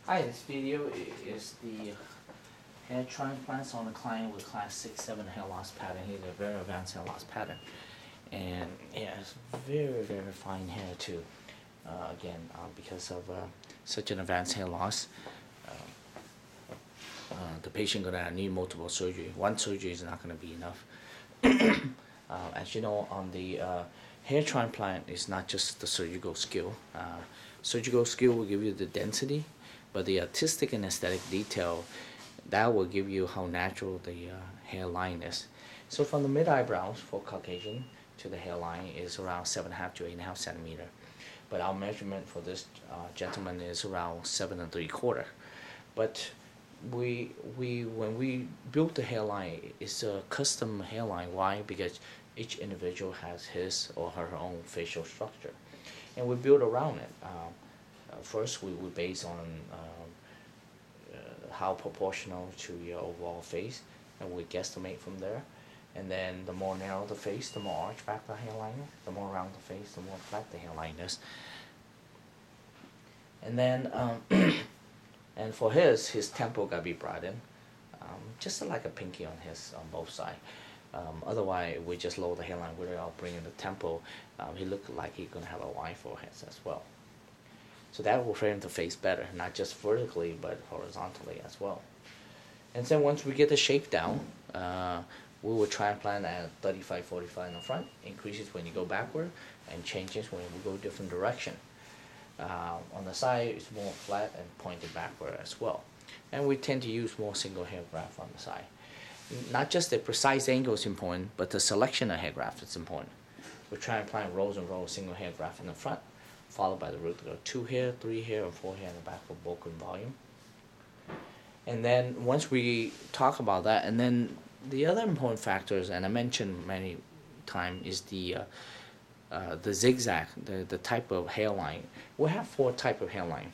Hi, this video is the hair transplants on a client with class 6-7 hair loss pattern. He's a very advanced hair loss pattern. And yeah, it's very fine hair too. Because of such an advanced hair loss, the patient gonna need multiple surgery. One surgery is not gonna be enough. As you know, on the hair transplant is not just the surgical skill. Surgical skill will give you the density, but the artistic and aesthetic detail, that will give you how natural the hairline is. So from the mid eyebrows for Caucasian to the hairline is around 7.5 to 8.5 centimeter. But our measurement for this gentleman is around 7 3/4. But when we built the hairline, it's a custom hairline. Why? Because each individual has his or her own facial structure, and we build around it. First, we base on how proportional to your overall face, and we guesstimate from there. And then the more narrow the face, the more arch back the hairline is. The more round the face, the more flat the hairline is. And then, and for his temple gotta be brought in, just like a pinky on both sides. Otherwise, we just lower the hairline without bringing the temple. He look like he's gonna have a wide forehead as well. So that will frame the face better, not just vertically, but horizontally as well. And then once we get the shape down, we will transplant at 35-45 in the front, increases when you go backward, and changes when we go different direction. On the side, it's more flat and pointed backward as well. And we tend to use more single hair graft on the side. Not just the precise angle is important, but the selection of hair graft is important. We try and plant rows and rows of single hair graft in the front, followed by the root to go 2 hair, 3 hair, or 4 hair in the back for bulk and volume. And then once we talk about that, and then the other important factors, and I mentioned many times, is the zigzag, the type of hairline. We have 4 types of hairline.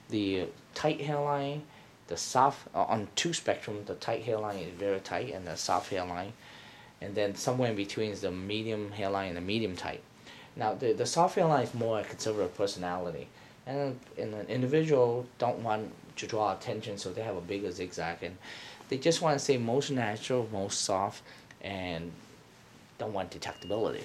The tight hairline, the soft, on 2 spectrum, the tight hairline is very tight, and the soft hairline. And then somewhere in between is the medium hairline and the medium tight. Now, the soft hairline is more a conservative personality, and an individual don't want to draw attention, so they have a bigger zigzag, and they just want to stay most natural, most soft, and don't want detectability.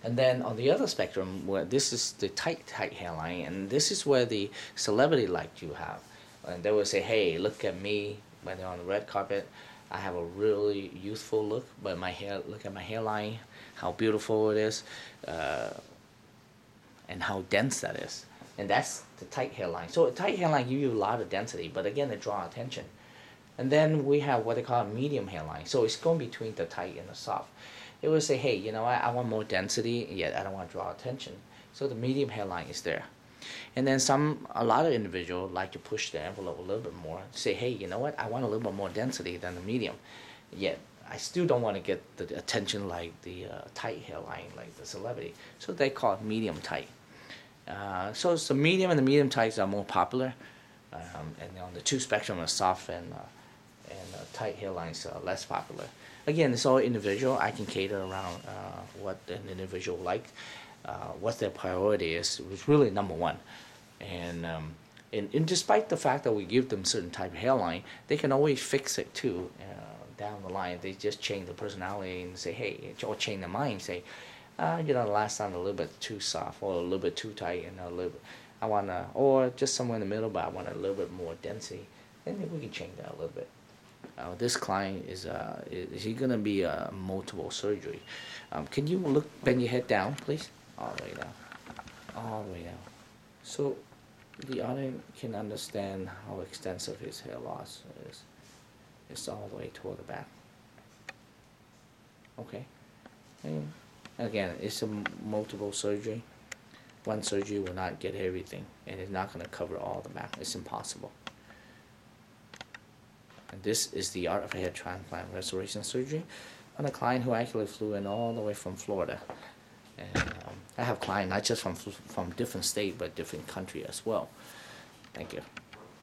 And then on the other spectrum, where this is the tight hairline, and this is where the celebrity like to have, and they will say, "Hey, look at me when they're on the red carpet. I have a really youthful look, but my hair, look at my hairline, how beautiful it is, and how dense that is." And that's the tight hairline. So a tight hairline gives you a lot of density, but again, it draws attention. And then we have what they call a medium hairline. So it's going between the tight and the soft. They will say, "Hey, you know, I want more density, yet I don't want to draw attention." So the medium hairline is there. And then a lot of individuals like to push the envelope a little bit more. Say, "Hey, you know what? I want a little bit more density than the medium, yet I still don't want to get the attention like the tight hairline, like the celebrity." So they call it medium tight. So it's the medium and the medium tights are more popular, and on the 2 spectrum, the soft and tight hairlines are less popular. Again, it's all individual. I can cater around what an individual likes. What their priority is was really number one. And despite the fact that we give them certain type of hairline, they can always fix it too down the line. They just change the personality and say, "Hey," or change their mind, say, "You know, last time a little bit too soft or a little bit too tight, and a little bit, I want to," or just somewhere in the middle, but I want a little bit more density. Then we can change that a little bit. This client is he gonna be multiple surgery. Can you bend your head down, please? All the way down, all the way down. So the audience can understand how extensive his hair loss is. It's all the way toward the back. Okay. And again, it's a multiple surgery. One surgery will not get everything, and it's not going to cover all the back. It's impossible. And this is the art of hair transplant restoration surgery on a client who actually flew in all the way from Florida. And I have clients not just from different state, but different country as well. Thank you.